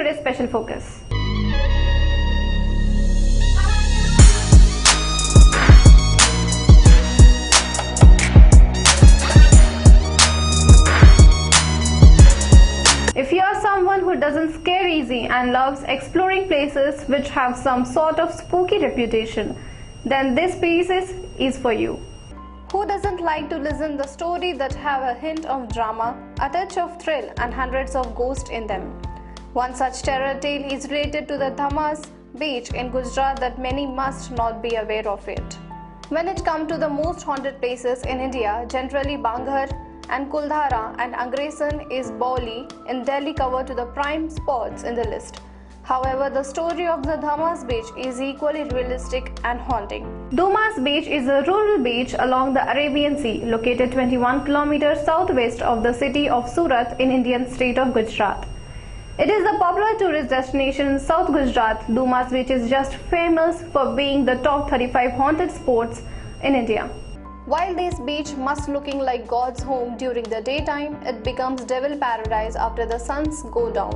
today's special focus. If you are someone who doesn't scare easy and loves exploring places which have some sort of spooky reputation, then this piece is for you. Who doesn't like to listen to stories that have a hint of drama, a touch of thrill and hundreds of ghosts in them? One such terror tale is related to the Dhamas beach in Gujarat that many must not be aware of it. When it comes to the most haunted places in India, generally Bangar and Kuldhara and Angresan is Bauli in Delhi cover to the prime spots in the list. However, the story of the Dhamas beach is equally realistic and haunting. Dhamas beach is a rural beach along the Arabian Sea, located 21 kilometers southwest of the city of Surat in Indian state of Gujarat. It is a popular tourist destination in South Gujarat. Dhamas beach is just famous for being the top 35 haunted spots in India. While this beach must looking like God's home during the daytime, it becomes devil paradise after the suns go down.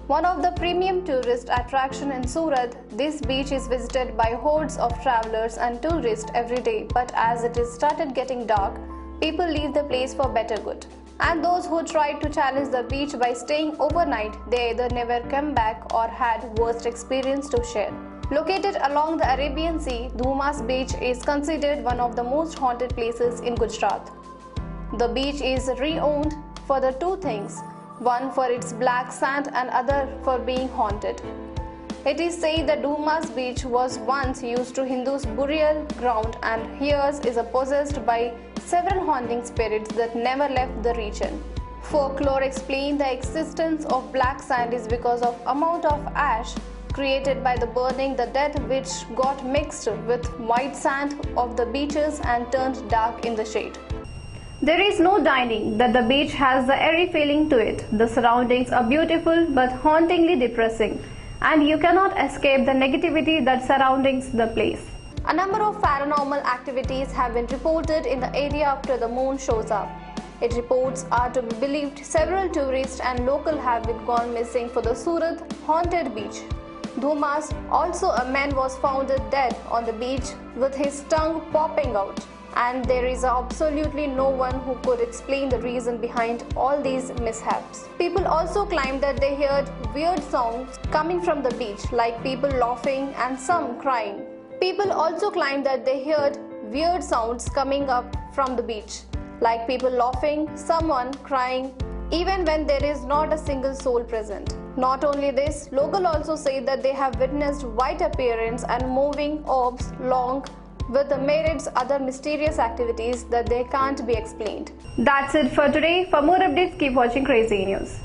One of the premium tourist attraction in Surat, this beach is visited by hordes of travelers and tourists every day, but as it is started getting dark, people leave the place for better good. And those who tried to challenge the beach by staying overnight, they either never came back or had worst experience to share. Located along the Arabian Sea, Dhamas beach is considered one of the most haunted places in Gujarat. The beach is renowned for the two things, one for its black sand and other for being haunted. It is said that Dhamas beach was once used to Hindus' burial ground and here is possessed by several haunting spirits that never left the region. Folklore explains the existence of black sand is because of amount of ash created by the burning the dead which got mixed with white sand of the beaches and turned dark in the shade. There is no denying that the beach has the airy feeling to it. The surroundings are beautiful but hauntingly depressing, and you cannot escape the negativity that surrounds the place. A number of paranormal activities have been reported in the area after the moon shows up. Its reports are to be believed several tourists and locals have been gone missing for the Surat haunted beach. Dhamas, also a man was found dead on the beach with his tongue popping out, and there is absolutely no one who could explain the reason behind all these mishaps. People also claim that they heard weird sounds coming from the beach, like people laughing and some crying. People also claim that they heard weird sounds coming up from the beach, like people laughing, someone crying, even when there is not a single soul present. Not only this, locals also say that they have witnessed white appearance and moving orbs along with the myriads other mysterious activities that they can't be explained. That's it for today. For more updates, keep watching Crazy News.